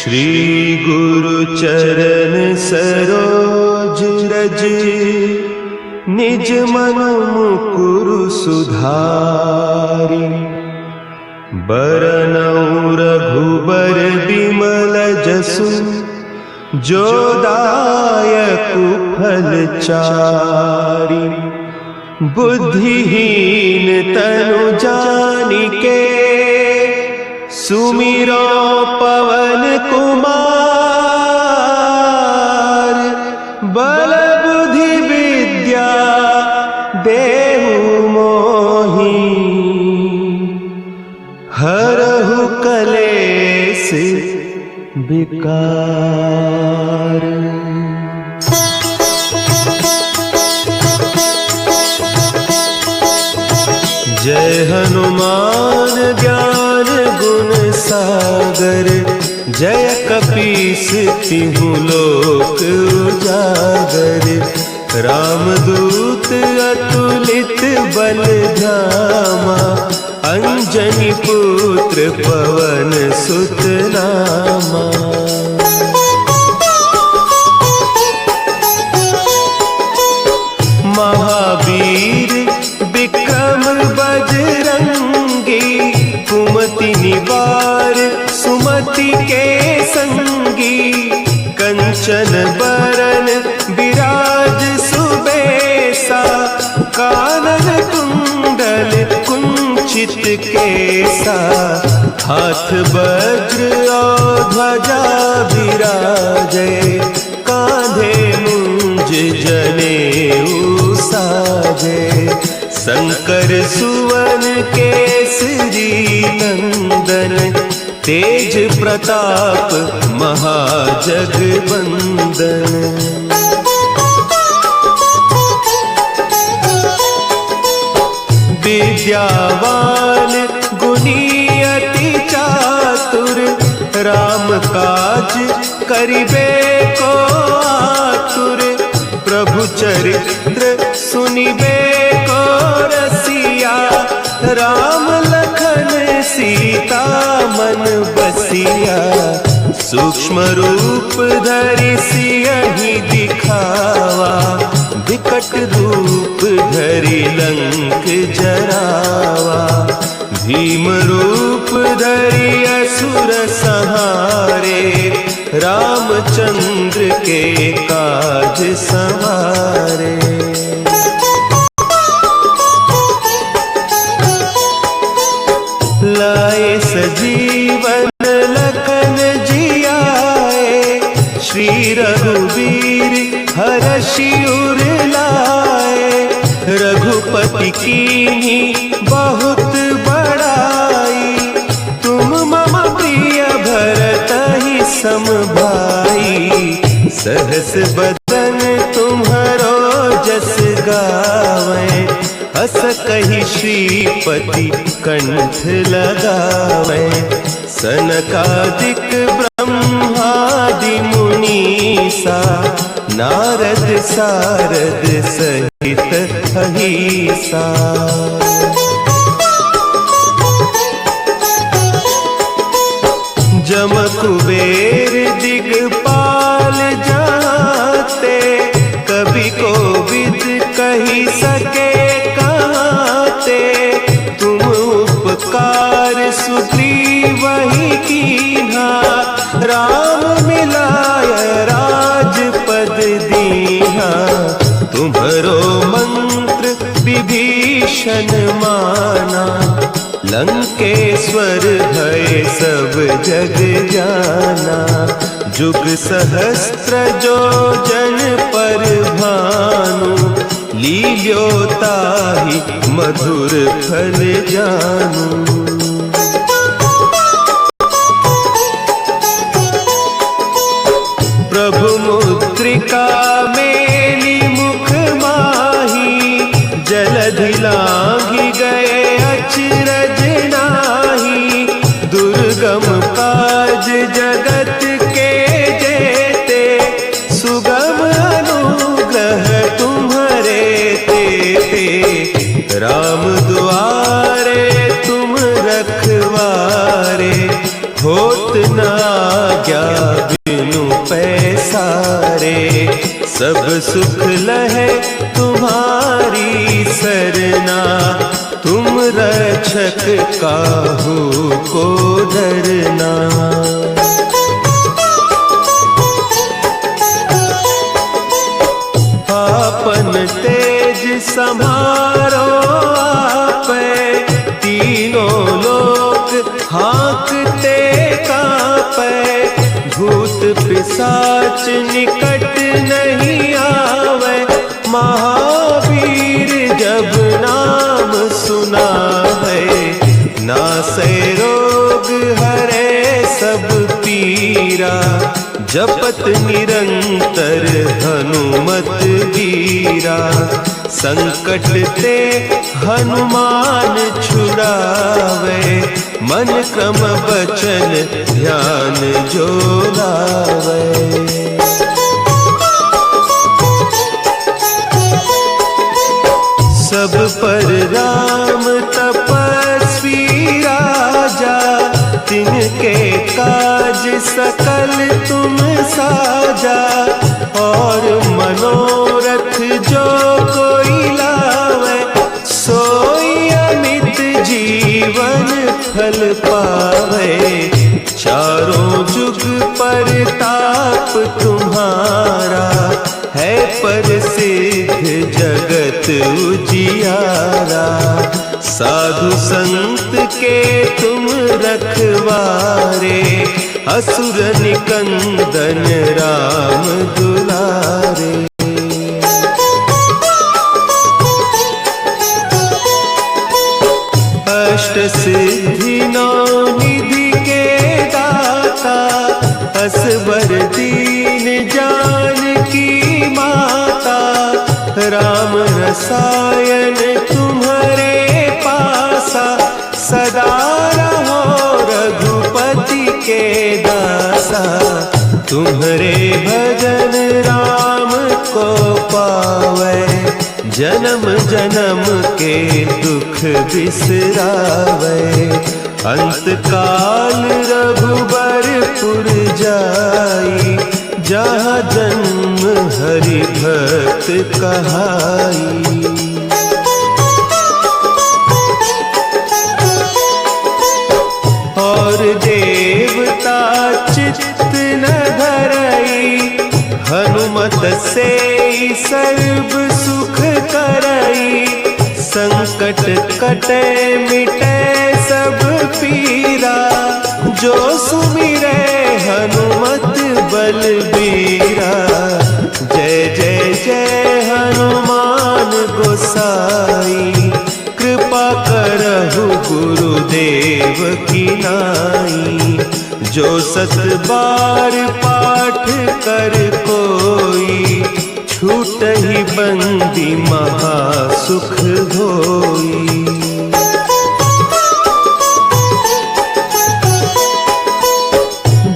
श्री गुरु चरण सरोज रज, निज मन मुकुरु सुधारि। बरनउँ रघुबर बिमल जसु, जो दायकु फल चारि। बुद्धिहीन तनु जानिके, सुमिरो पवन कुमार। बल बुद्धि विद्या देहु मोहि, हरहु कलेस विकार। जय हनुमान ज्ञान गुण सागर, जय कपीस तिहु लोक उजागर। रामदूत अतुलित बल धामा, अंजनी पुत्र पवन सुत नामा। महावीर विक्रम बजरंगी, कुमति निवार सुमति के संगी। कंचन बरन विराज सुबेसा, कानन कुंडल कुंचित केसा। हाथ वज्र और ध्वजा विराजे, कांधे मुंज जनेऊ साजे। शंकर सुवन केसरी नंदन, तेज प्रताप महाजगवंदन। विद्यावान गुणी अति चातुर, राम काज करिबे को आतुर। प्रभु चरित्र सुनिबे को रसिया, राम लखन सीता मन बसिया। सूक्ष्म रूप धरि सियहि दिखावा, विकट रूप धरि लंक जरावा। भीम रूप धरि असुर संहारे, रामचंद्र के काज सवारे। लाए सजीवन लखन जियाए, श्री रघुवीर हरषि उर लाए। रघुपति कीन्ही बहुत बड़ाई, तुम मम प्रिय भरतहि सम भाई। सहस बदन तुम्हरो जस गावें, हस कहि श्रीपति कंठ लगावें। सनकादिक ब्रह्मादि मुनीसा, नारद सारद सहित अहीसा। जम कुबेर दिगपाल जाते, कवि कोविद कहि सके कहते। तुम उपकार सुग्रीवहि कीन्हा, राम मिलाय राजपद दीन्हा। तुम्हरो मंत्र विभीषण माना, लंकेश्वर भय सब जग जाना। जुग सहस्त्र जो जन पर भानु, लील्यो ताहि मधुर फल जानू। प्रभु मुद्रिका मेली मुख माही, जलधि लांघि गए अचरज नाही। दुर्गम काज जगत के जेते, सुगम अनुग्रह तुम्हरे तेते। राम दुआरे तुम रखवारे, होत न आज्ञा बिनु पैसारे। सब सुख लहे तुम्हारी सरना, तुम रक्षक काहू को डरना। आपन तेज समारो आपे, तीनों लोक हाँकते कांपे। भूत पिशाच निकट नहीं आवे, महावीर जब नाम सुनावे। नासै रोग हरे सब पीरा, जपत निरंतर हनुमत वीरा। संकट ते हनुमान छुड़ावे, मन क्रम बचन ध्यान जो लावे। सब पर राम तपस्वी राजा, तिनके काज सकल तुम साजा। और मनोरथ जो कोई लावे, सोई अमित जीवन फल पावे। चारों जुग परताप तुम्हारा, है प्रसिद्ध जगत उजियारा। साधु संत के तुम रखवारे, असुर निकंदन राम दुलारे। अष्ट सिद्धि नौ निधि के दाता, असबर दीन जानकी माता। राम रसायन तुम्हारे पासा, सदा रहो रघुपति के दासा। तुम्हारे भजन राम को पावे, जन्म जन्म के दुख बिसरावे। अंत काल रघुबरपुर जाई, जहाँ जन्म हरि भक्त कहाई। और देवता चित्त न धरई, हनुमत से सर्व सुख करई। संकट कटे मिटे सब पीरा, जो सुमिरे हनुमत बलबीरा। जय जय जय हनुमान गोसाई, कृपा करहु गुरुदेव की नाई। जो सत बार पाठ कर कोई, छूटहि बंदी महा सुख होई।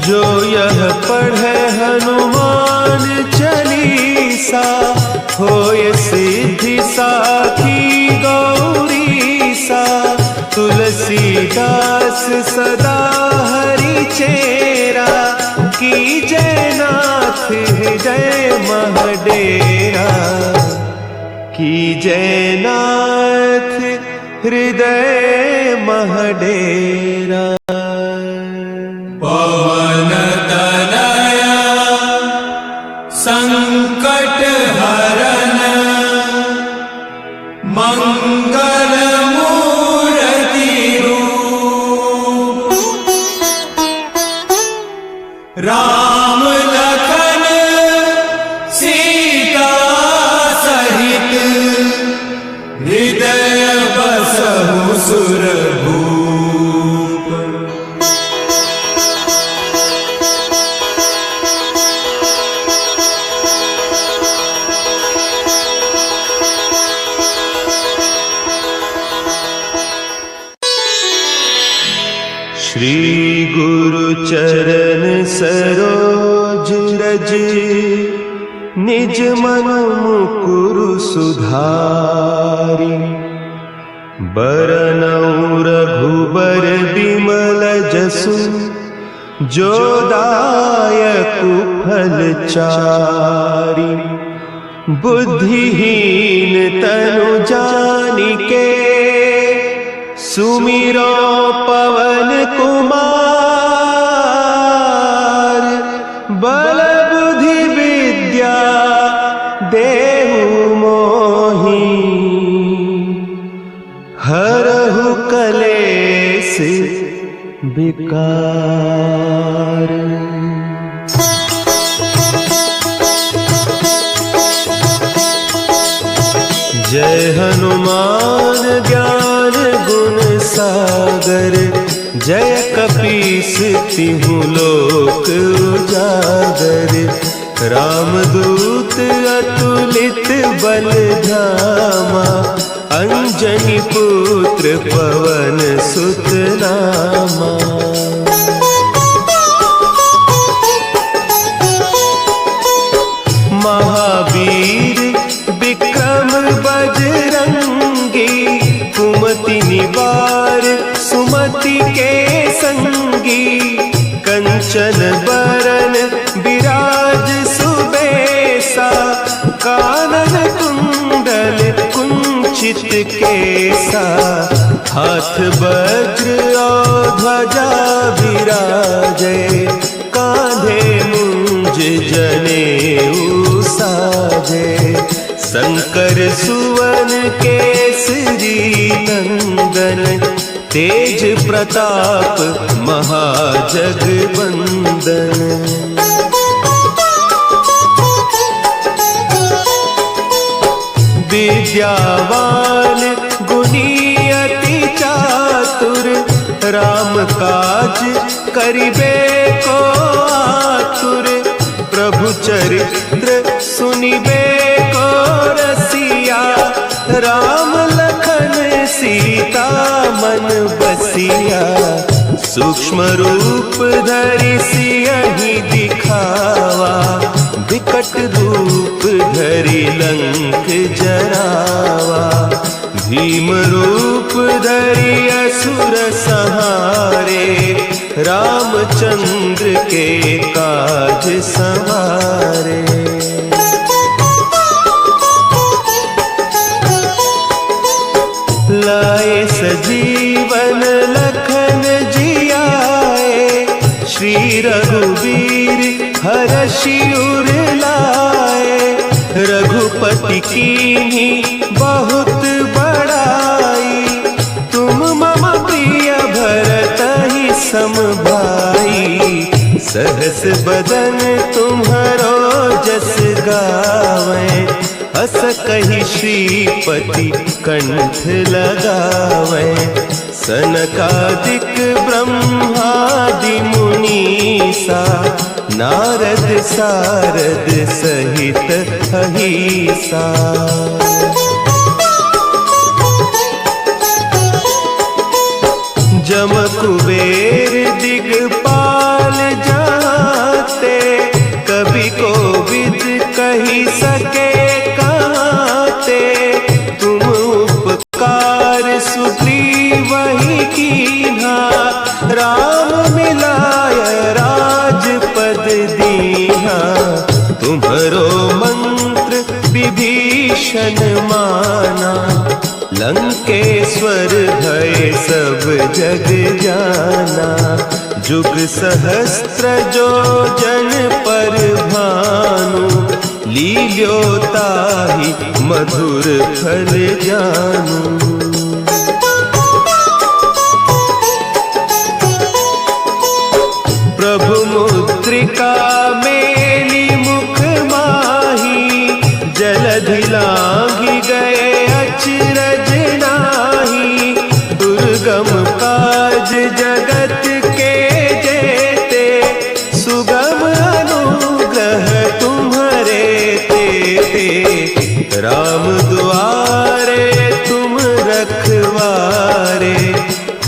जो यह पढ़े हनुमान चालीसा, होय सिद्धि साखी गौरीसा। तुलसीदास सदा हरि चेरा, की जय नाथ हृदय महडेरा। की जय नाथ हृदय महडेरा। पवन तनया संकट हरन, मंगल मूर्ति रूप। राम लखन सीता सहित, हृदय बसहु सुरभूप। श्री गुरु चरण सरोज रज, निज मन मुकुरु सुधारि। बरनउँ रघुबर बिमल जसु, जो दायक फलचारी। बुद्धिहीन तनु जानिके सुमिरो पवन कुमार। बल बुद्धि विद्या देहु मोहि हरहु कलेस विकार। जय हनुमान ज्ञान गुण सागर। जय कपीस तिहु लोक उजागर। रामदूत अतुलित बल धामा। अंजनी पुत्र पवन सुत नामा। महावीर विक्रम बजरंगी। कुमति निवार सुमति के संगी। कंचन बरन विराज सुबेसा। कानन कुंडल कुंचित केसा। हाथ वज्र और ध्वजा विराजे। कांधे मुंज जनेऊ साजे। शंकर सुवन केसरी नंदन। तेज प्रताप महाजगवंदन। विद्यावान गुणी अति चातुर। राम काज करिबे को आतुर। प्रभु चरित्र सुनिबे को रसिया। राम लखन सीता मन बसिया। सूक्ष्म रूप धरि सियहि दिखावा। विकट रूप धरि लंक जरावा। भीम रूप धरि असुर संहारे। रामचंद्र के काज सवारे। लाए सजीवन लखन जियाए। श्री रघुवीर हरषि उर लाए। रघुपति कीन्ही बहुत बड़ाई। तुम मम प्रिय भरतहि सम भाई। सहस बदन तुम्हरो जस गावें। अस कहि श्रीपति कंठ लगावें। सनकादिक ब्रह्मादि मुनीसा। नारद सारद सहित अहीसा। जम कुबेर दिगपाल जाते। कवि कोविद कही सके कहते। तुम उपकार सुग्रीवहि कीन्हा। राम मिलाय राजपद दीन्हा। तुम्हरो मंत्र विभीषण माना। लंकेश्वर भय सब जग जाना। जुग सहस्त्र जो जन पर भानु। लील्यो ताहि मधुर फल जानू। प्रभु मुद्रिका मेली मुख माही। जलधि लांघि गए अचरज नाही। दुर्गम काज जगत के जेते। सुगम अनुग्रह तुम्हरे तेते। राम दुआरे तुम रखवारे।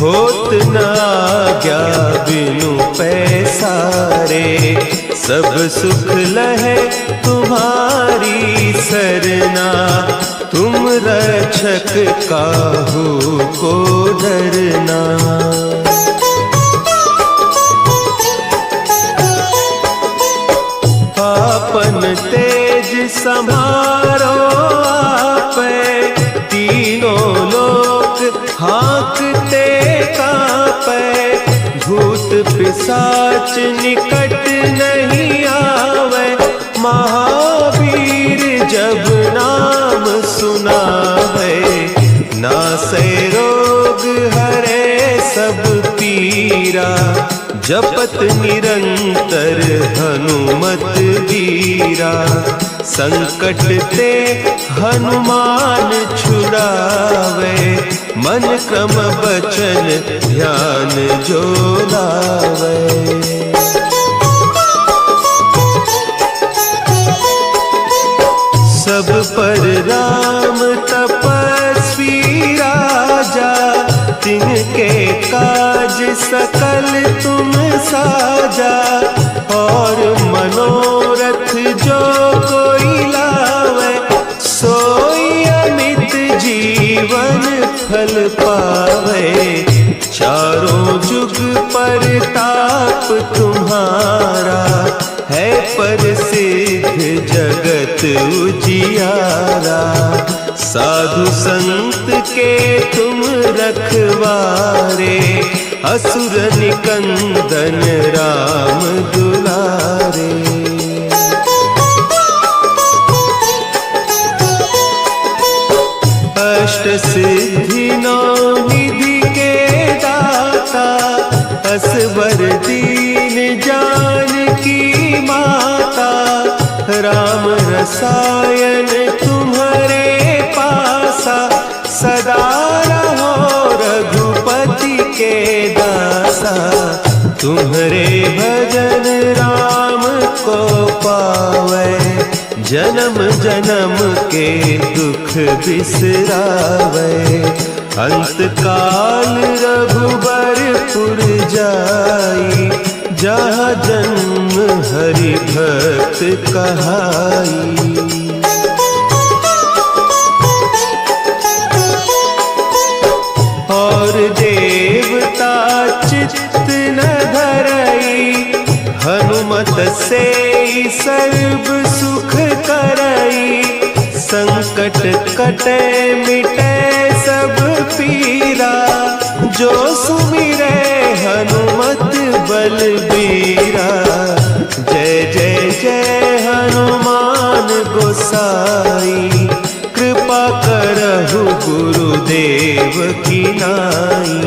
होत न आज्ञा बिनु पैसारे। सब सुख लहे तुम्हारी सरना। तुम रक्षक काहू को डरना। तेज संभारो आपे, तीनों लोक हाँकते कांपे। भूत पिशाच निकट नहीं आवे, महावीर जब नाम सुनावे। नासै रोग हरे सब पीरा, जपत निरंतर हनुमत वीरा। संकट ते हनुमान छुड़ावे, मन क्रम बचन ध्यान जो लावे। सब पर राम तपस्वी राजा, तिनके काज सकल तुम साजा। और मनोरथ जो कोई लावे, सोई अमित जीवन फल पावे। चारों जुग परताप तुम्हारा, है प्रसिद्ध जगत उजियारा। साधु संत के तुम रखवारे, असुर निकंदन राम दुलारे। अष्ट सिद्धि नौ निधि के दाता, असवर दीन जानकी माता। राम रसायन तुम्हारे पासा, सदा रहो रघुपति के दासा। तुम्हारे भजन राम को पावे, जन्म जन्म के दुख बिसरावे। अंत काल रघुबरपुर जाई, जहाँ जन्म हरि भक्त कहाई। और देवता चित्त न धरई, हनुमत से सर्व सुख करई। संकट कटे मिटे सब पीरा, जो सुमिरे हनुमत बलबीरा। जय जय जय हनुमान गोसाई, कृपा करहु गुरुदेव की नाई।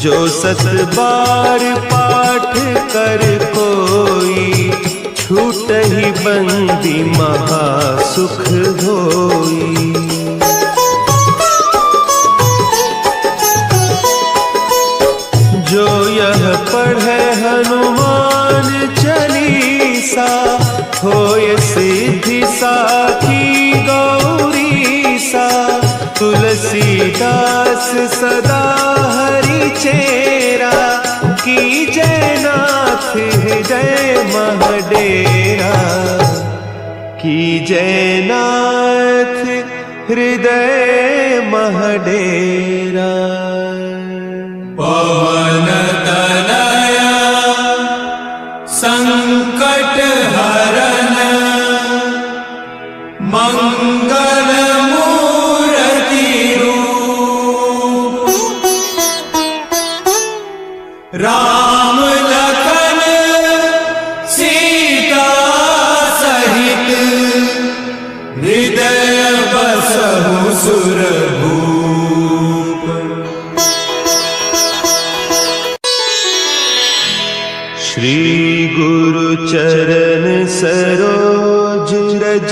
जो सत बार पाठ कर कोई, छूट ही बंदी महासुख होई। जो यह पढ़े हनुमान चालीसा, होय सिद्धि साखी गौरीसा। तुलसीदास सदा हरि चेरा, की जय नाथ हृदय महडेरा। की जय नाथ हृदय महडेरा। पवन तनया संकट हरन, मंगल मूर्ति रूप। राम लखन सीता सहित, हृदय बसहु सुरभूप। श्री गुरु चरण सरोज रज,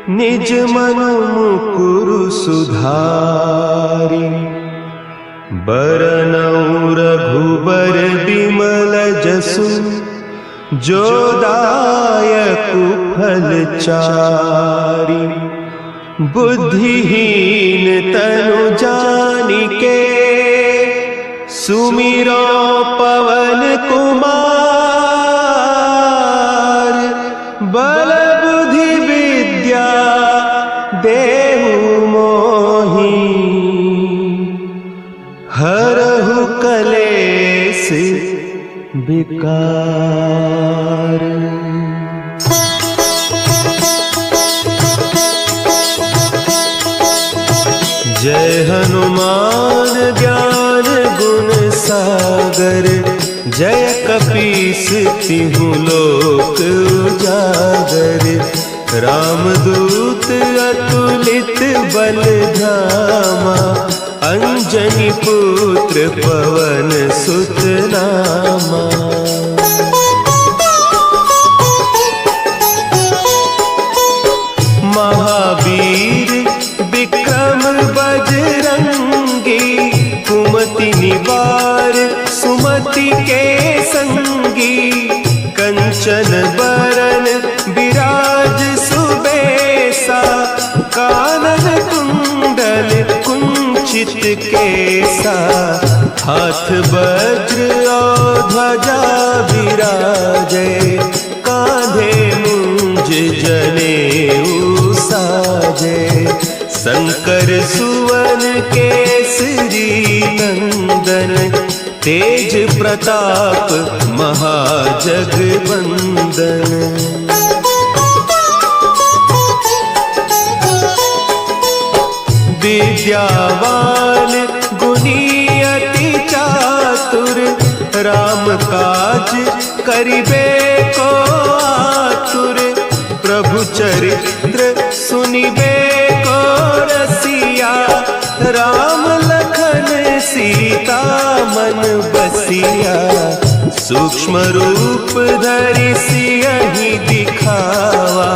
निज मन मुकुरु सुधारि। बरनउँ रघुबर बिमल जसु, जो दायकु फल चारि। बुद्धिहीन तनु जानिके, सुमिरो पवन कुमार। बल बुद्धि विद्या देहु मोहि, हरहु कलेस विकार। जय कपीस तिहु लोक उजागर। रामदूत अतुलित बल धामा, अंजनी पुत्र पवन सुत नामा। महावीर विक्रम बजरंगी, कुमति निवार सुमति के संगी। कंचन बरन विराज सुबेसा, कानन कुंडल कुंचित केसा। हाथ वज्र और ध्वजा विराजे, कांधे मुंज जनेऊ साजे। शंकर सुवन केसरी नंदन, तेज प्रताप महाजगवंदन। विद्यावान गुणी अति चातुर, राम काज करिबे को आतुर। प्रभु चरित्र सुनिबे को रसिया, राम लखन सीता मन बसिया। सूक्ष्म रूप धरि सियहि दिखावा,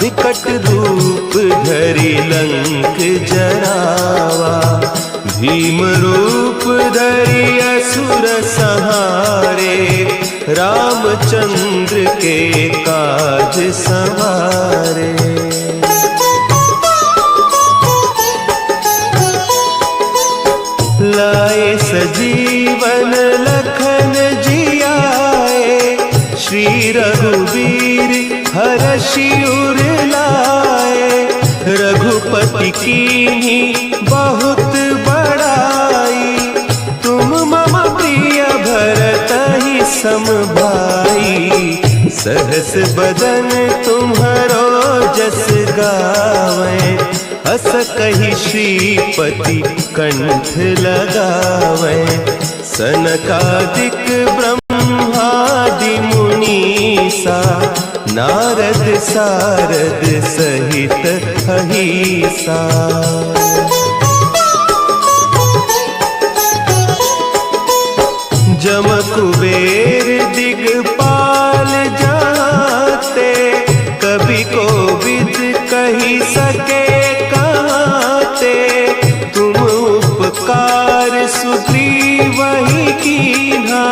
विकट रूप धरि लंक जरावा। भीम रूप धरि असुर संहारे, रामचंद्र के काज संवारे। लाए सजीवन लखन जियाए, श्री रघुवीर हरषि उर लाए। रघुपति कीन्ही बहुत बड़ाई, तुम मम प्रिय भरतहि सम भाई। सहस बदन तुम्हरो जस गावें, अस कहि श्रीपति कंठ लगावें। सनकादिक ब्रह्मादि मुनीसा, नारद सारद सहित अहीसा। जम कुबेर दिगपाल जाते, कवि कोविद कही सके कहते। तुम उपकार सुग्रीवहि कीन्हा,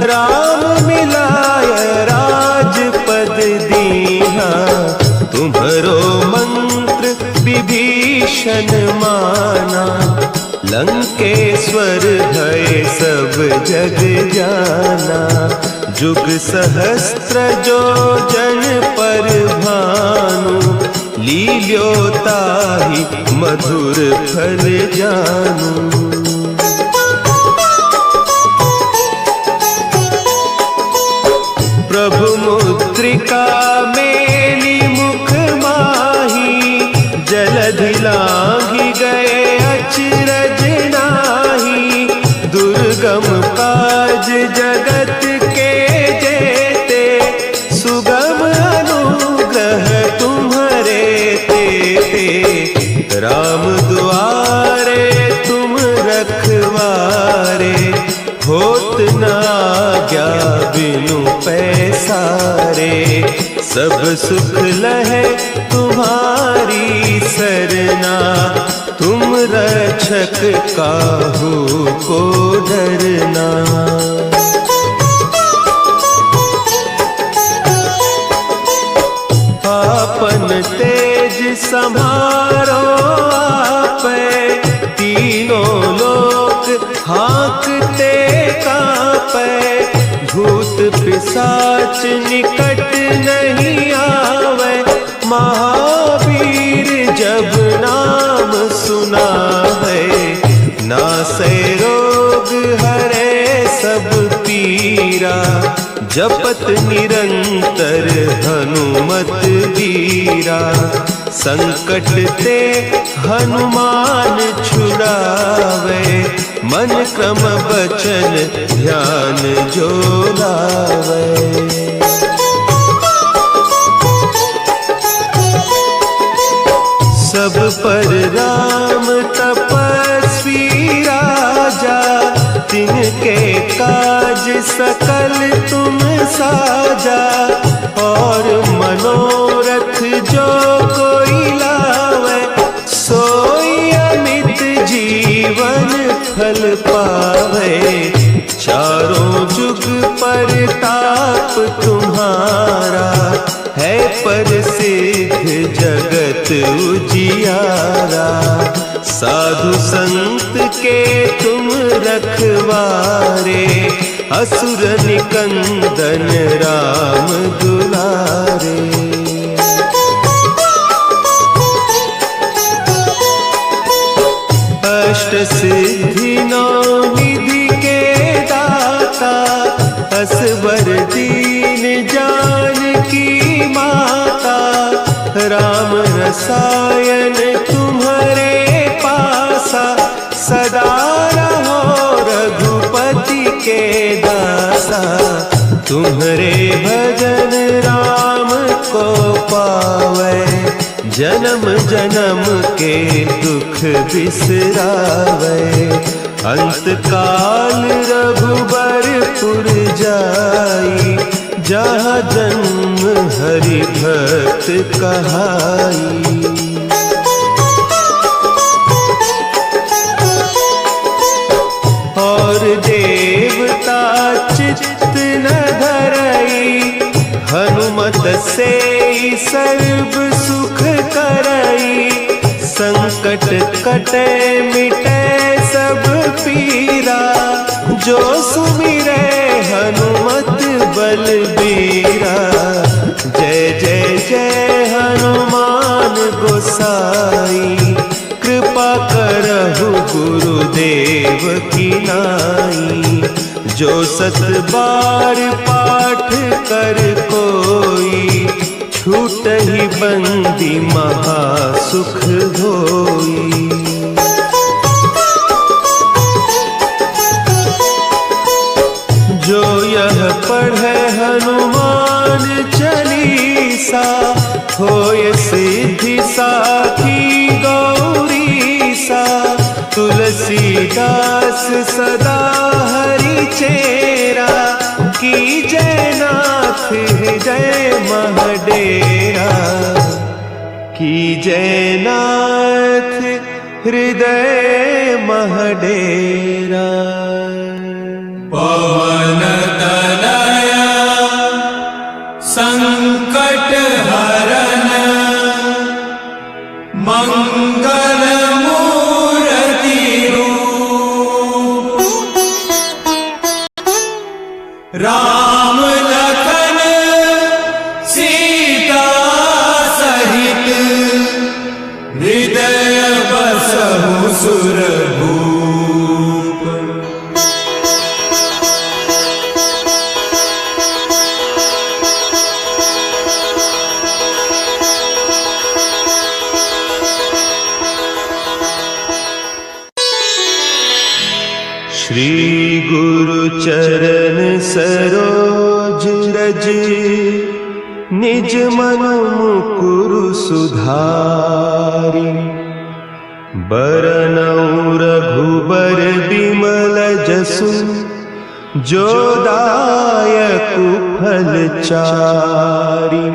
राम मिलाय राजपद दीन्हा। तुम्हरो मंत्र विभीषण माना, लंकेश्वर भय सब जग जाना। जुग सहस्त्र जो जन पर भानु, लील्योताहि मधुर फल जानू। प्रभु मुद्रिका मेली मुख माही, जलधि लांघि गए अचरज नाही। दुर्गम काज जगत के जेते, सुगम अनुग्रह तुम्हरे तेते। राम दुआरे तुम रखवारे, होत न आज्ञा बिनु पैसारे। सब सुख लहे तुम्हारी सरना, तुम रक्षक काहू को डरना। आपन तेज समारो आपे, तीनों लोक हाँकते कांपे। भूत पिशाच निकट नहीं आवे, महावीर जब नाम सुना है। नासै रोग हरे सब पीरा, जपत निरंतर हनुमत वीरा। संकट ते हनुमान छुड़ावे, मन क्रम बचन ध्यान जो लावे। सब पर राम तपस्वी राजा, तिनके काज सकल तुम साजा। और मनोरथ जो कोई लावे, सोई अमित जीवन फल पावे। चारों जुग परताप तुम्हारा, है प्रसिद्ध जगत उजियारा। साधु संत के तुम रखवारे, असुर निकंदन राम दुलारे। अष्ट सिद्धि नौ निधि के दाता, असवर दीन जानकी माता। राम रसायन तुम्हारे पासा, सदा रहो रघुपति के दासा। तुम्हारे भजन राम को पावे, जन्म जन्म के दुख बिसरावे। अंत काल रघुबरपुर जाई, जहाँ जन्म हरि भक्त कहाई। और देवता चित्त न धरई, हनुमत से सर्व सुख करई। संकट कटे मिटे सब पीरा, जो सुमिरे हनुमत बलबीरा। जय जय जय हनुमान गोसाई, कृपा करहु गुरुदेव की नाई। जो सत बार पाठ कर कोई, छूटहि बंदी महासुख होई। जो यह पढ़े हनुमान चालीसा, होय सिद्धि साखी गौरीसा। तुलसीदास सदा हरि चेरा, की जय नाथ हृदय महडेरा। की जय नाथ हृदय महडेरा। पवन तनया संकट हरन, मंगल मूर्ति रूप। राम लखन सीता सहित, हृदय बसहु सुरभूप। श्री गुरु चरण सरोज रज, निज मन मुकुरु सुधारि। बरनउँ रघुबर बिमल जसु, जो दायकु फल चारि।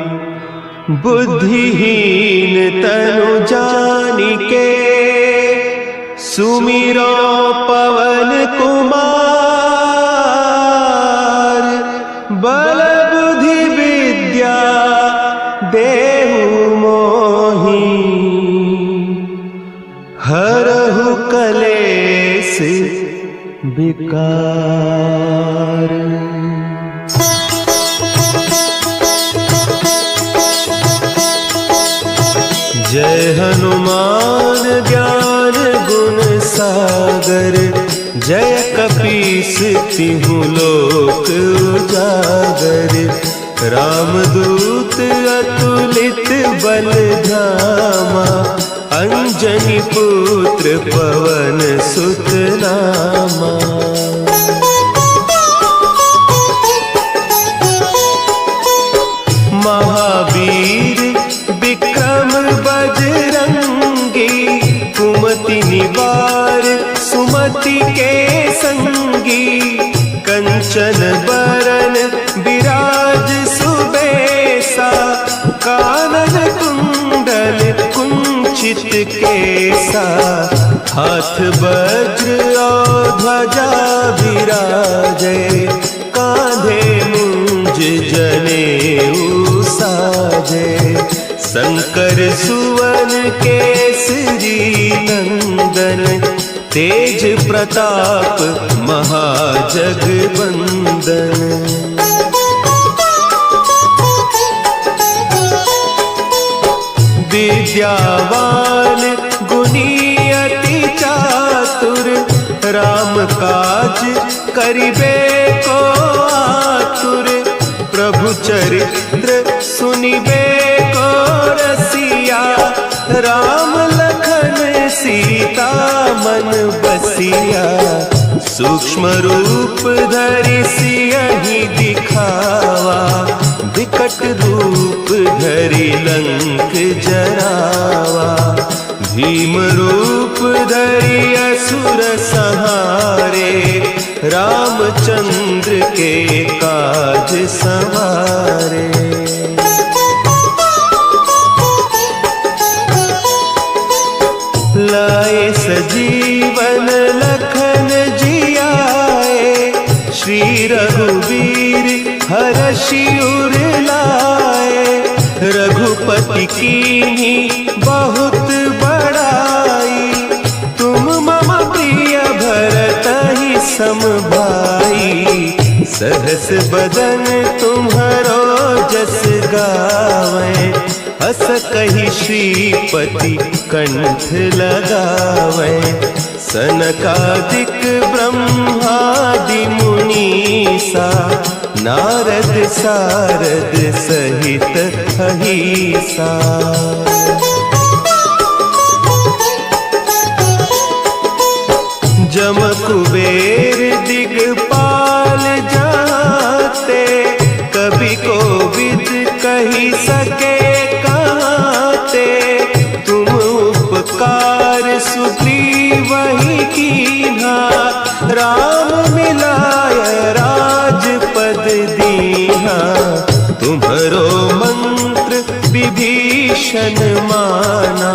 बुद्धिहीन तनु जानिके, सुमिरो पवन कुमार। बल बुद्धि विद्या देहु मोहि, हरहु कलेस विकार। जय हनुमान ज्ञान गुण सागर, जय कपीस तिहु लोक उजागर। रामदूत अतुलित बल धामा, अंजनी पुत्र पवन सुत नामा। महावीर विक्रम बजरंगी, कुमति निवार सुमति के संगी। कंचन बरन विराज सुबेसा, कानन कुंडल कुंचित केसा। हाथ वज्र और ध्वजा विराजे, कांधे मुंज जनेऊ साजे। शंकर सुवन केसरी नंदन, तेज प्रताप महाजगबंदन। विद्यावान गुणी अति चातुर, राम काज करिबे को आतुर। प्रभु चरित्र सुनिबे को रसिया, राम लखन सीता मन बसिया। सूक्ष्म रूप धरि सियहि दिखावा, विकट रूप धरि लंक जरावा। भीम रूप धरि असुर संहारे, रामचंद्र के काज संवारे। लाए सजीवन लखन जियाए, श्री रघुवीर हरषि उर लाए। रघुपति कीन्ही बहुत बड़ाई, तुम मम प्रिय भरतहि सम भाई। सहस बदन तुम्हरो जस गावें, हस कहि श्रीपति कंठ लगावें। सनकादिक ब्रह्मादि मुनीसा, नारद सारद सहित अहिसा। जम कुबेर दिगपाल जाते, कवि कोविद कहि सके कहते। तुम उपकार सुग्रीवहि कीन्हा, राम मिलाय राजपद दीन्हा। तुम्हरो मंत्र विभीषण माना,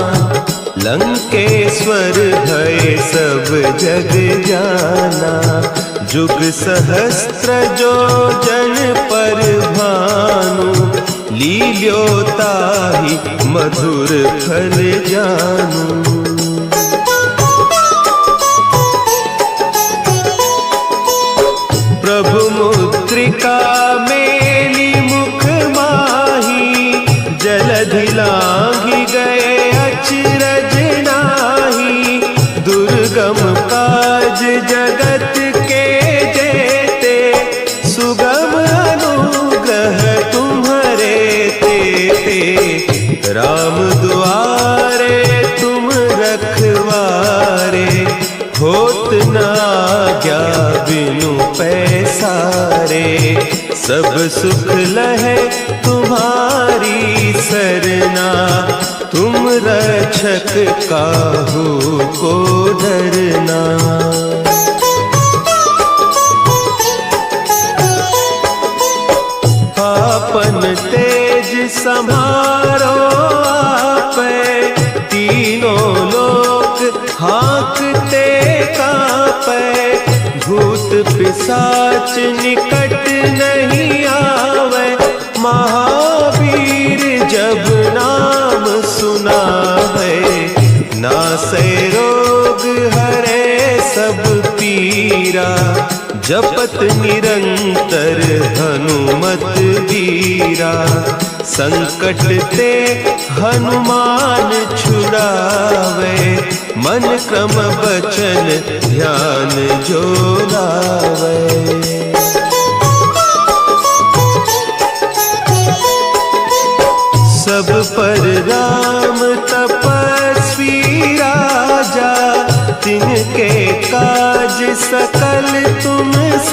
लंकेश्वर भय सब जग जाना। जुग सहस्त्र जो जन पर भानु, लील्योताहि मधुर फल जानू। प्रभु मुद्रिका मेली मुख माही, जलधि लांघि गए अचरज नाही। दुर्गम काज जगत के जेते, सुगम अनुग्रह तुम्हरे तेते। राम दुआरे तुम रखवारे, होत न आज्ञा बिनु पैसारे। सब सुख लहे तुम्हारी सरना, तुम रक्षक काहू को डरना। आपन तेज समारो आपै, तीनों लोक हाँकते कांपै। भूत पिशाच निकट नहीं आवे, महावीर जब नाम सुनावे। नासै रोग हरे सब पीरा, जपत निरंतर हनुमत वीरा। संकट ते हनुमान छुड़ावे, मन क्रम बचन ध्यान जो लावे। सब पर राम तपस्वी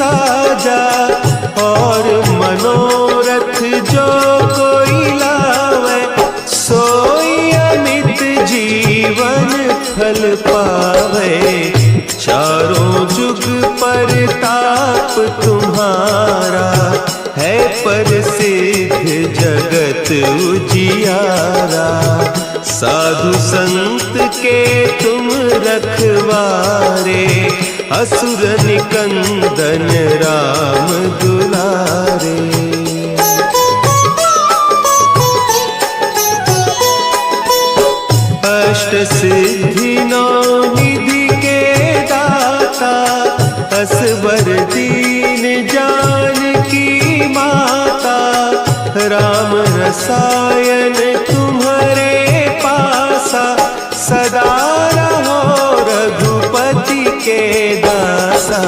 साजा, और मनोरथ जो कोई लावे, सोई अमित जीवन फल पावे। चारों जुग परताप तुम्हारा, है प्रसिद्ध जगत उजियारा। साधु संत के तुम रखवारे, असुर निकंदन राम दुलारे। अष्ट सिद्धि नौ निधि के दाता, असवर दीन जानकी माता। राम रसायन तुम्हारे पासा, सदा रहो रघुपति के दासा।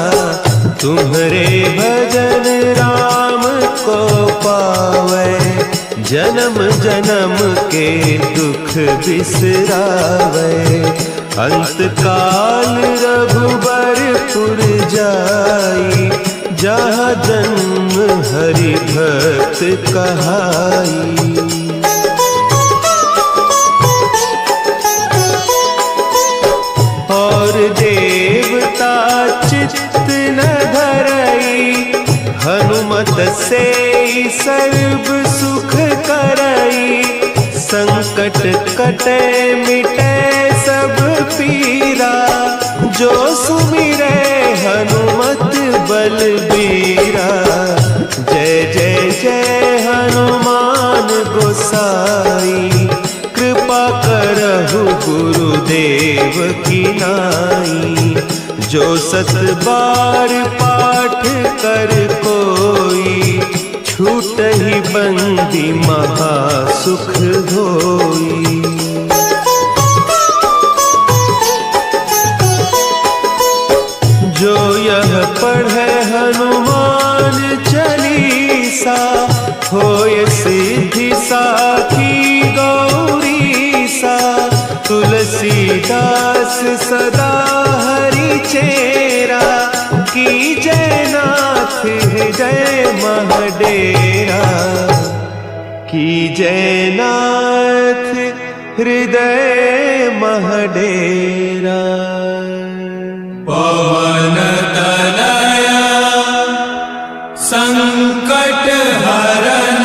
तुम्हारे भजन राम को पावे, जन्म जन्म के दुख बिसरावे। अंत काल रघुबरपुर जाई, जहाँ जन्म हरि भक्त कहाई। और देवता चित्त न धरई, हनुमत से सर्व सुख करई। संकट कटे मिटे सब पीरा, जो सुमिरे हनुमत बलबीरा। जय जय जय हनुमान गोसाई, कृपा करहु गुरुदेव की नाई। जो सत बार पाठ कर कोई, छूट ही बंदी महा सुख होई। जो यह पढ़े हनुमान चालीसा, होय सिद्धि साखी गौरीसा। तुलसीदास सदा हरि चेरा, की जय नाथ हृदय महडेरा। की जय नाथ हृदय महडेरा। पवन तनया संकट हरन,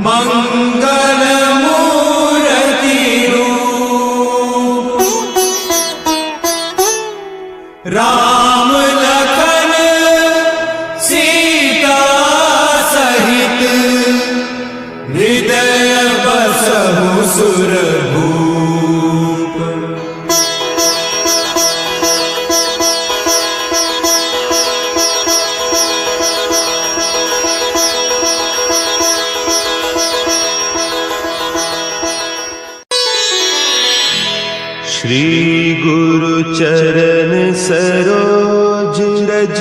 मंगल मूर्ति रूप। राम लखन सीता सहित, हृदय बसहु सुरभूप। श्री गुरु चरण सरोज रज,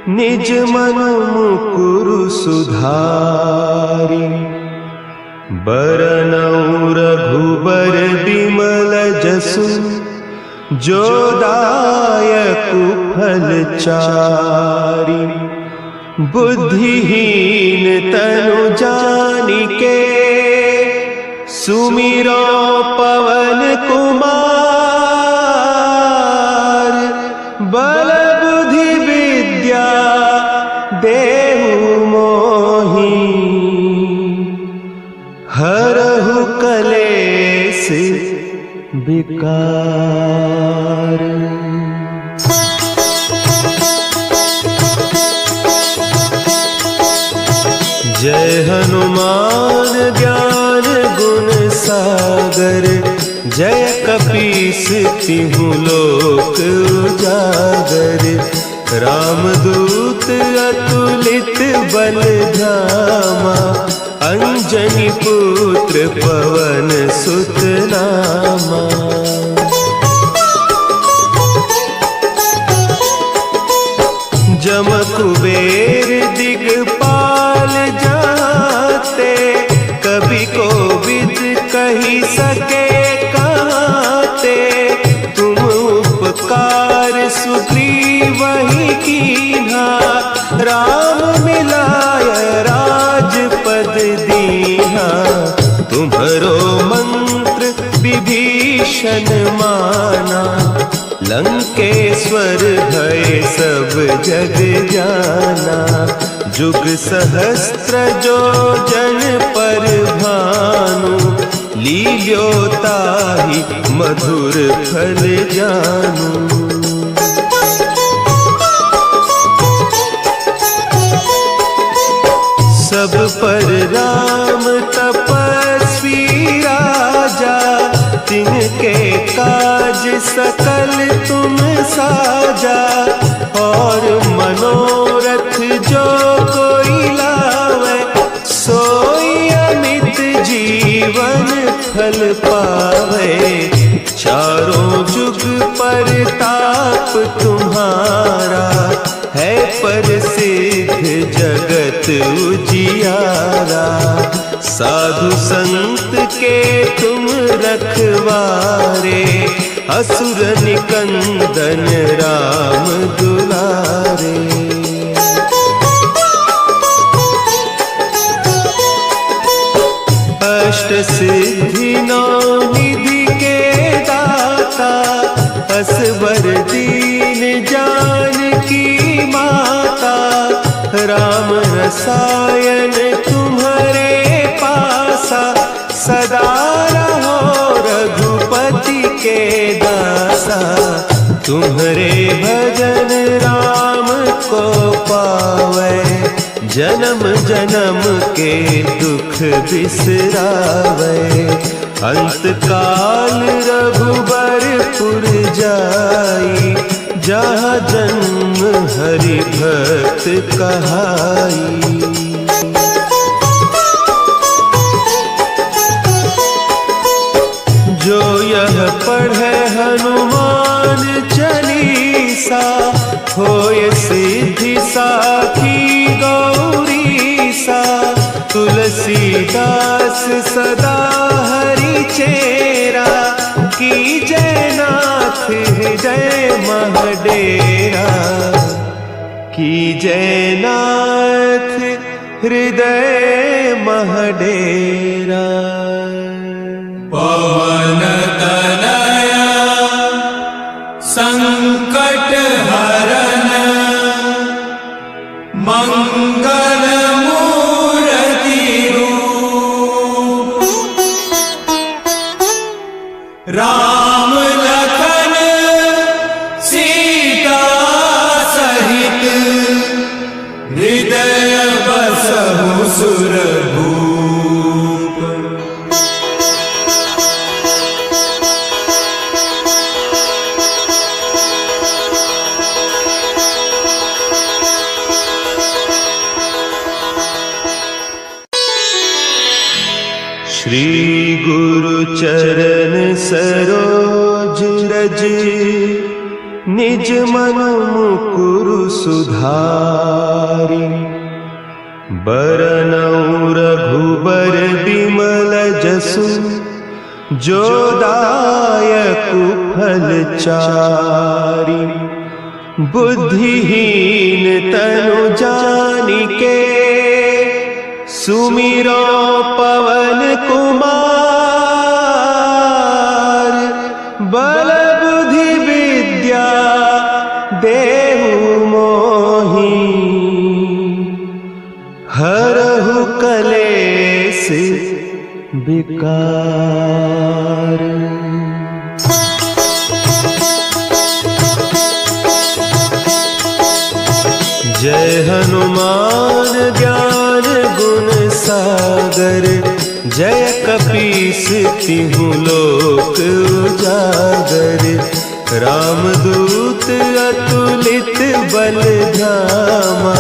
निज मन मुकुरु सुधारि। बरनउँ रघुबर बिमल जसु, जो दायकु फल चारि। बुद्धिहीन तनु जानिके, सुमिरो पवन कुमार। बल बुद्धि विद्या देहु मोहि, हरहु कलेस विकार। जय हनुमान ज्ञान गुण सागर, जय कपीस तिहु लोक उजागर। रामदूत अतुलित बल धामा, अंजनी पुत्र पवन सुत नामा। जम कुबेर दिगपाल जाते, कभी कोविद कही सके कहते। तुम उपकार सुग्रीव ईशन माना, लंकेश्वर भय सब जग जाना। जुग सहस्त्र जो जन पर भानु, लील्यो ताहि मधुर फल जानू। सब पर राम तपस्वी राजा, तिनके काज सकल तुम साजा। और मनोरथ जो कोई लावे, सोई अमित जीवन फल पावे। चारों जुग परताप तुम्हारा, है प्रसिद्ध जगत उजियारा। साधु संत के तुम रखवारे, असुर निकंदन राम दुलारे। अष्ट सिद्धि नौ निधि के दाता, असवर दीन जानकी माता। राम रसायन तुम्हारे पासा, सदा रहो रघुपति के दासा। तुम्हारे भजन राम को पावे, जन्म जन्म के दुख बिसरावे। अंत काल रघुबरपुर जाई, जहाँ जन्म हरि भक्त कहाई। जो यह पढ़े हनुमान चालीसा, होय सिद्धि साखी गौरीसा। तुलसीदास सदा हरि चेरा, कीजय नाथ हृदय महडेरा। कीजय नाथ हृदय महडेरा। पवन तनया संकट हरन, मंगल मूर्ति रूप। राम लखन सीता सहित, हृदय बसहु सुरभूप। श्री गुरु चरण सरोज रज, निज मन मुकुरु सुधारि। बरनउँ रघुबर बिमल जसु, जो दायकु फल चारि। बुद्धिहीन तनु जानिके, सुमिरो पवन कुमार। बल बुद्धि विद्या देहु मोहि, हरहु कलेस विकार। जय हनुमान ज्ञान गुण सागर, जय कपीस तिहु लोक उजागर। रामदूत अतुलित बल धामा,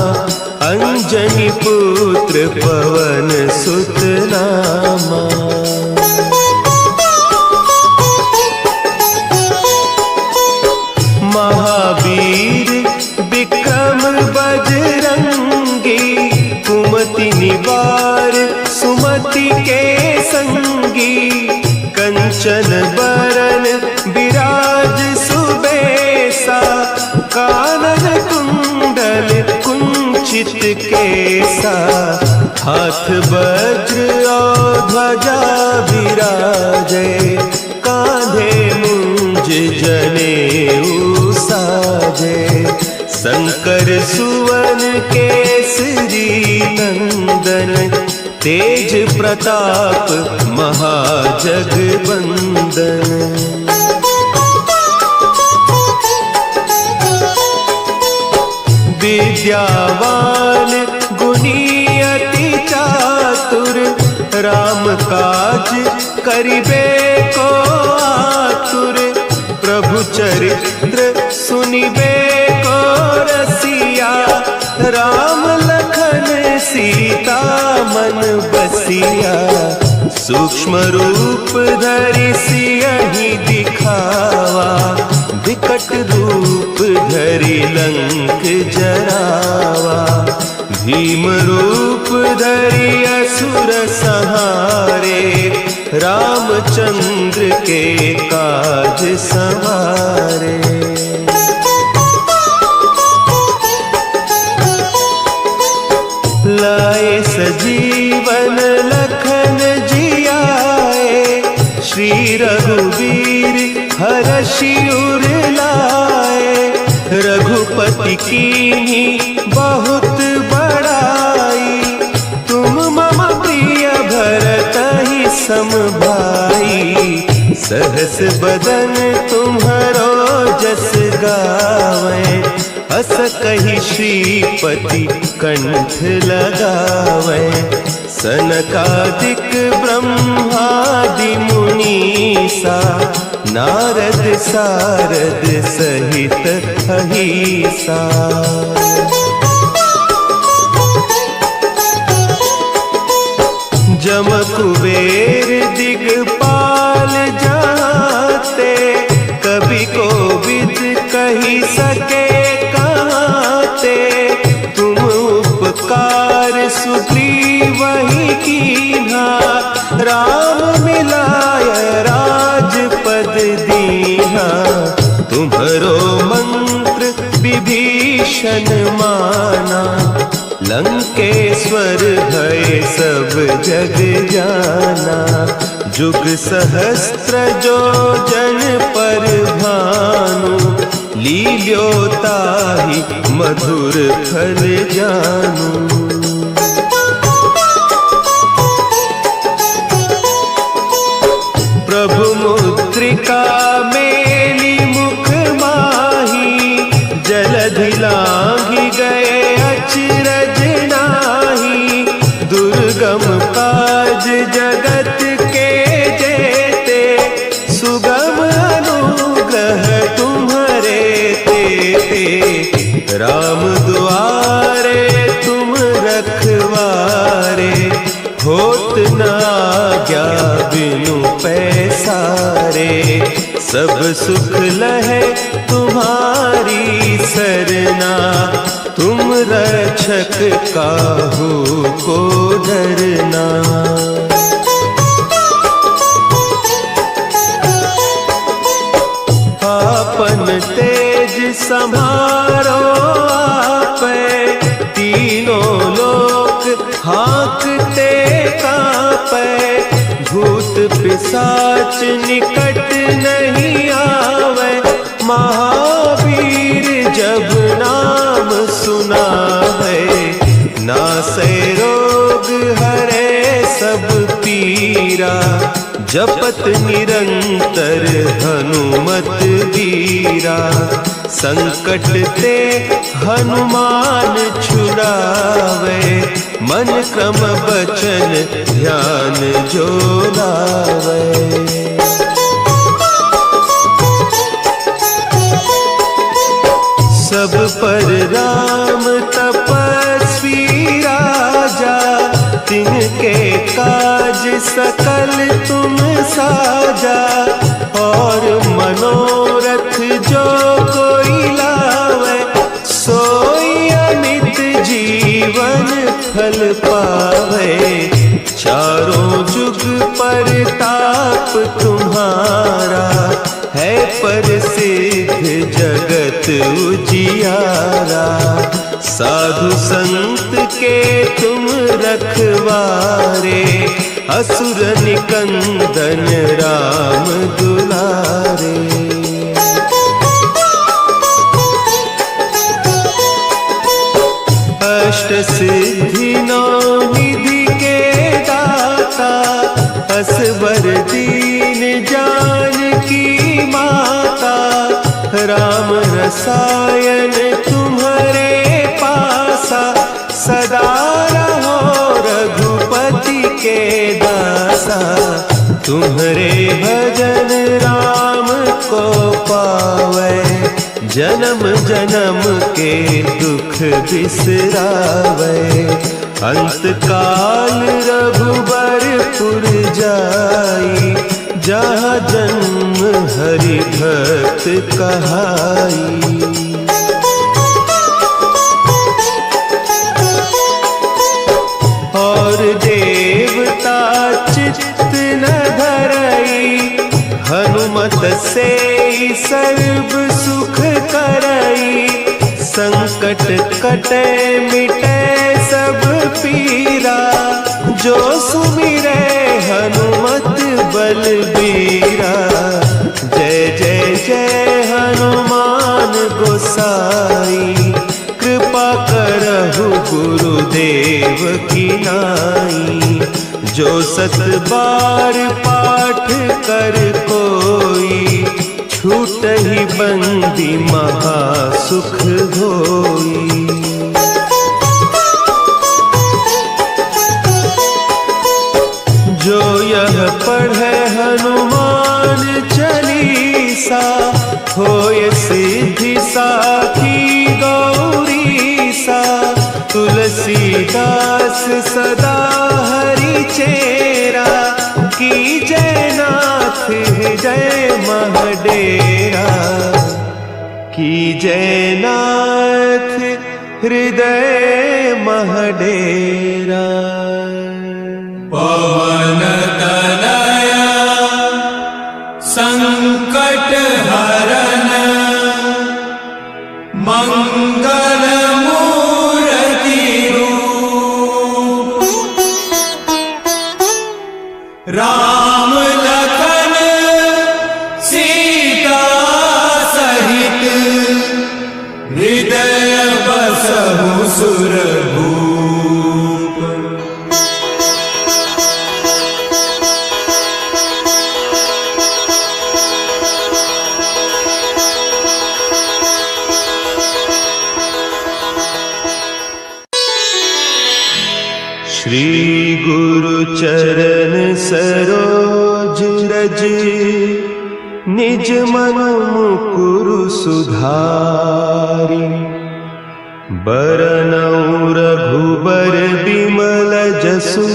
अंजनी पुत्र पवन सुत नामा। महावीर विक्रम बजरंगी, कुमति निवार सुमति के संगी। कंचन बरन विराज सुबेसा, कानन कुंडल कुंचित केसा। हाथ वज्र और ध्वजा विराजे, कांधे जनेऊ साजे। शंकर सुवन केसरी नंदन, तेज प्रताप महाजगबंदन। विद्यावान गुणी अति चातुर, राम काज करिबे को आतुर। प्रभु चरित्र सुनिबे को रसिया, राम लखन सीता मन बसिया। सूक्ष्म रूप धरि सियहि दिखावा, विकट रूप धरि लंक जरावा। भीम रूप धरि असुर संहारे, रामचंद्र के काज संवारे। लाए सजीवन लखन जियाए, श्री रघुवीर हरषि उर लाए। रघुपति कीन्ही बहुत बड़ाई, तुम मम प्रिय भरतहि सम भाई। सहस बदन तुम्हरो जस गावें, अस कहि श्रीपति कंठ लगावें। सनकादिक ब्रह्मादि मुनीसा, नारद सारद सहित अहीसा। जम कुबेर दिगपाल जाते, कवि कोविद कही सके कहते। तुम उपकार सुग्रीवहि कीन्हा, राम मिलाय राजपद दीन्हा। तुम्हरो मंत्र विभीषण माना, लंकेश्वर भय सब जग जाना। जुग सहस्त्र जो जन पर भानु, लील्योताहि मधुर फल जानू। प्रभु मुद्रिका मेली मुख माही, जलधि लांघि गए अचरज नाही। दुर्गम काज जगत के जेते, सुगम अनुग्रह तुम्हरे तेते। राम दुआरे तुम रखवारे, होत न आज्ञा बिनु पैसारे। सब सुख लहे तुम्हारी सरना, तुम रक्षक काहू को डरना। आपन तेज समारो आपे, तीनों लोक हाँकते कांपे। भूत पिशाच निकट नहीं आवे, महावीर जब नाम सुनावे। नासै रोग हरे सब पीरा, जपत निरंतर हनुमत बीरा। संकट ते हनुमान छुड़ावे, मन क्रम बचन ध्यान जो लावे। सब पर राम तपस्वी राजा, तिनके काज सकल तुम साजा। और मनोरथ जो कोई लावे, सोई अमित जीवन फल पावे। चारों जुग परताप तुम्हारा, है प्रसिद्ध जगत उजियारा। साधु संत के तुम रखवारे, असुर निकंदन राम दुलारे। अष्ट सिद्धि नौ निधि के दाता असबर दीन जानकी माता राम रसायन तुम्हारे पासा सदा रहो रघुपति के दासा तुम्हारे भजन राम को पावे जन्म जन्म के दुख बिसरावे अंत काल रघुबरपुर जाई जहाँ जन्म हरि भक्त कहाई। और देवता चित्त न धरई हनुमत से सर्व सुख करई संकट कटे मिटे सब पीरा जो सुमिरे हनुमत बलबीरा। जय जय जय हनुमान गोसाई कृपा करहु गुरुदेव की नाई। जो सत बार पाठ कर कोई छूट ही बंदी महा सुख होई। जो यह पढ़े हनुमान चालीसा होय सिद्धि साखी गौरीसा। तुलसीदास सदा हरि चेरा की जयनाथ जय महडेरा की जयनाथ हृदय महडेरा। पवन तनया संकट हरन मंगल मूर्ति रूप। राम लखन सीता सहित हृदय बसहु सुरभूप। श्री गुरु चरण सरोज रज निज मन मुकुरु सुधारि। बरनउँ रघुबर बिमल जसु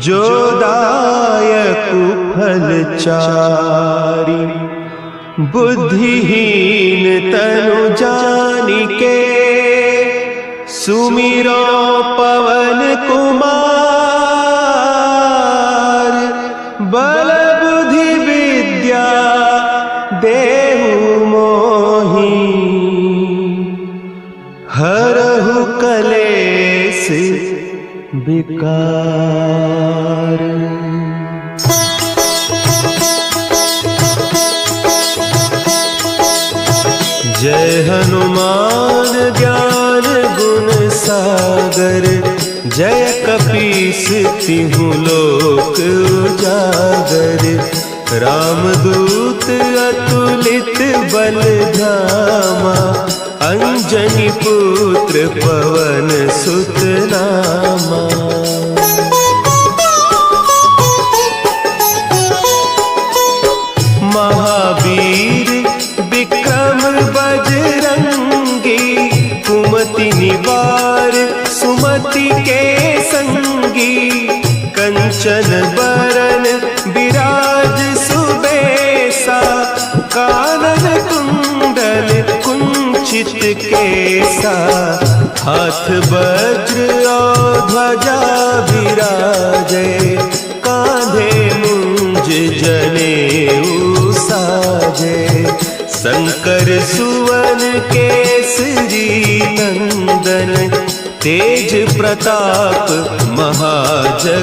जो दायकु फल चारि। बुद्धिहीन तनु जानिके सुमिरो पवन कुमार। बल बुद्धि विद्या देहु मोहि हरहु कलेस विकार। जय हनुमान ज्ञान गुण सागर जय कपीस तिहु लोक उजागर। रामदूत अतुलित बल धामा अंजनी पुत्र पवन सुत नामा। महावीर विक्रम बजरंगी कुमति निवार सुमति के संगी। कंचन बरन विराज सुबेसा कानन कुंडल कुंचित केसा। हाथ वज्र और ध्वजा विराजे कांधे मुंज जनेऊ साजे। शंकर सुवन केसरी नंदन तेज प्रताप महाजगवंदन।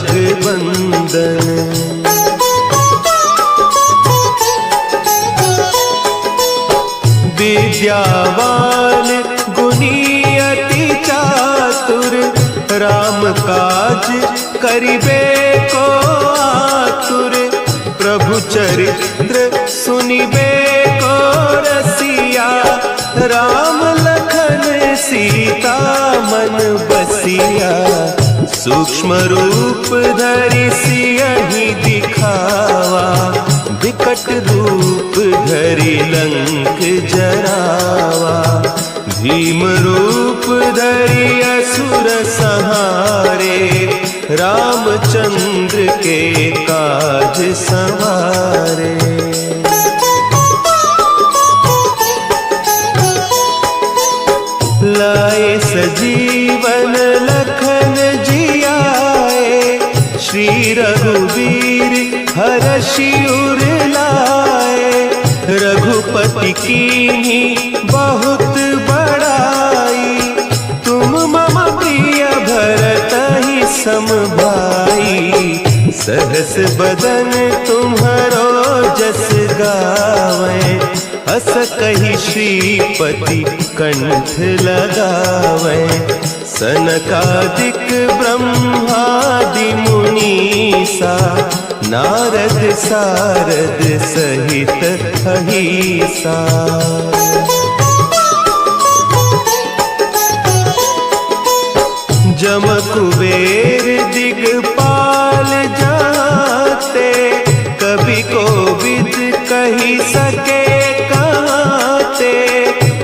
विद्यावान गुणी अति चातुर काज करिबे को आतुर, प्रभु चरित्र सुनिबे को रसिया। राम लखन सीता मन बसिया, सूक्ष्म रूप धरि सियहि दिखावा। विकट रूप धरि लंक जरावा, भीम रूप धरि असुर संहारे। रामचंद्र के काज संवारे। लाए सजीवन लखन जियाए, श्री रघुवीर हरषि उर लाए। रघुपति कीन्ही बहुत बड़ाई, तुम मम प्रिय भरतहि सम भाई। सहस बदन तुम्हरो जस गावें, हस कहि श्रीपति कंठ लगावें। सनकादिक ब्रह्मादि मुनीसा, नारद सारद सहित अहीसा। जम कुबेर दिगपाल जाते, कवि कोविद कही सके कहते।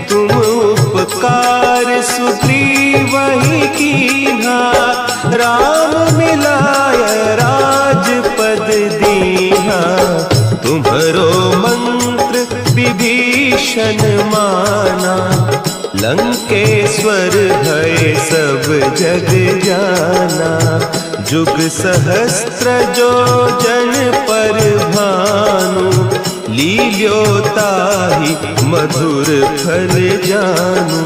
तुम उपकार सुग्रीवहि कीन्हा, राम मिलाय राजपद दीन्हा। तुम्हरो मंत्र विभीषण माना, लंकेश्वर भय सब जग जाना। जुग सहस्त्र जो जन पर भानु, लील्योताहि मधुर फल जानू।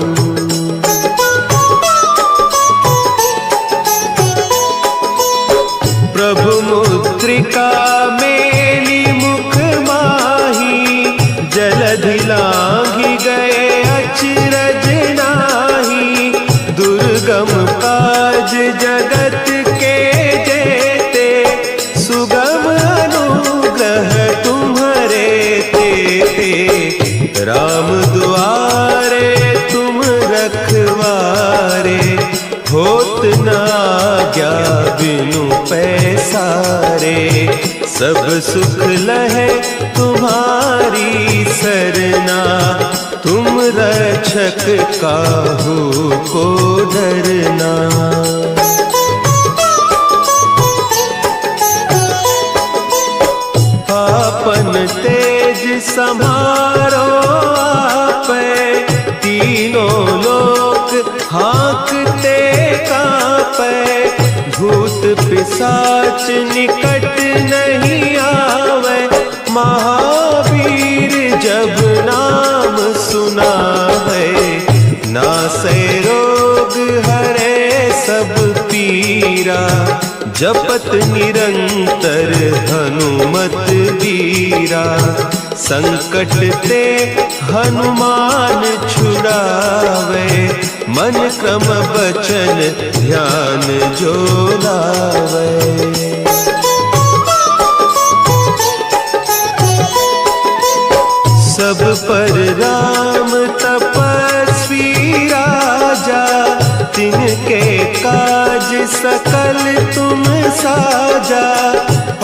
प्रभु मुद्रिका मेली मुख माही, जलधि लांघि गए अचरज नाही। दुर्गम काज जगत के जेते, सुगम अनुग्रह तुम्हरे तेते। राम दुआरे तुम रखवारे, होत न आज्ञा बिनु पैसारे। सब सुख लहे तुम्हारी सरना, तुम रक्षक काहू को डरना। आपन तेज समारो आपै, तीनों लोक हाँकते कांपै। भूत पिशाच निकट नहीं आवे, महावीर जब नाम सुना है। नासै रोग हरे सब पीरा, जपत निरंतर हनुमत बीरा। संकट ते हनुमान छुड़ावे, मन क्रम बचन ध्यान जो लावे। सब पर राम तपस्वी राजा, तिनके काज सकल तुम साजा।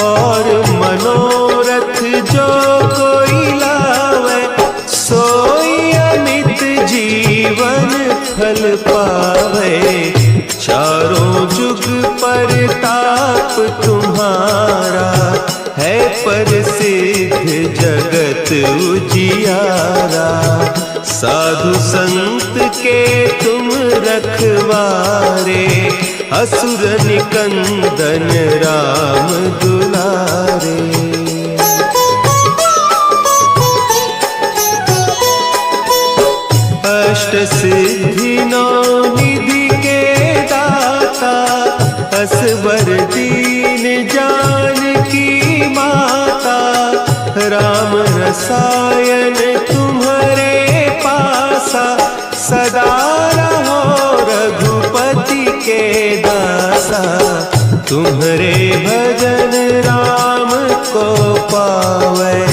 और मनोरथ जो कोई लावे, सोई अमित जीवन फल पावे। चारों जुग परताप तुम्हारा, है प्रसिद्ध जगत उजियारा। साधु संत के तुम रखवारे, असुर निकंदन राम दुलारे। अष्ट सिद्धि नौ निधि के दाता, असवर दीन जानकी माता। राम रसायन तुम्हारे पासा, सदा रहो रघुपति के दासा। तुम्हारे भजन राम को पावे,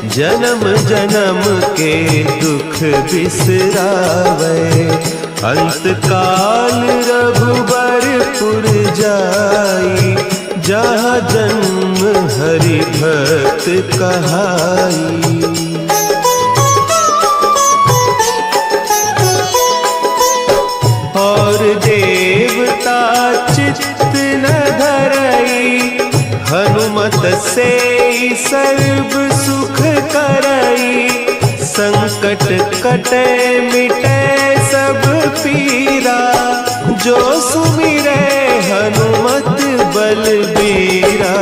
जन्म जन्म के दुख बिसरावे। अंत काल रघुबरपुर जाई, जहाँ जन्म हरि भक्त कहाई। और देवता चित्त न धरई, हनुमत से सर्व सुख करई। संकट कटे मिटे सब पीरा, जो सुमिरे हनुमत बलबीरा।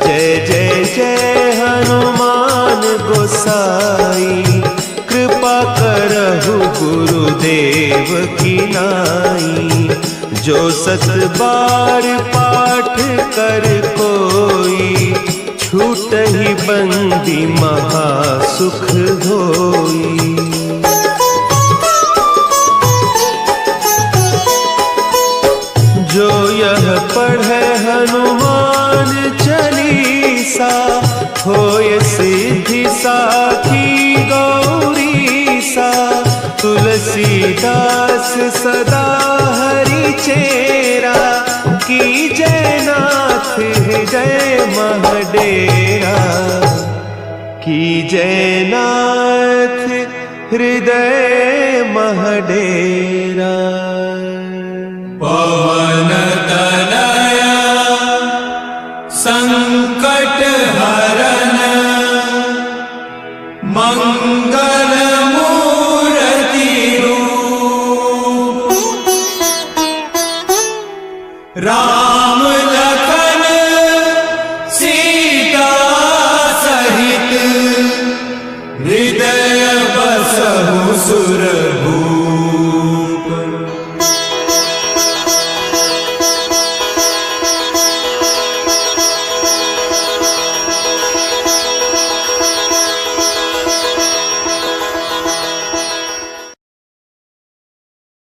जय जय जय हनुमान गोसाई, कृपा करहु गुरुदेव की नाई। जो सत बार पाठ कर कोई, छूटहि बंदी महासुख होई। जो यह पढ़े हनुमान चालीसा, होय सिद्धि साखी गौरीसा। तुलसीदास सदा हरि चेरा, की जयनाथ हृदय महडेरा। की जयनाथ हृदय महडेरा। पवन तनया संकट हरन, मंगल मूर्ति रूप। राम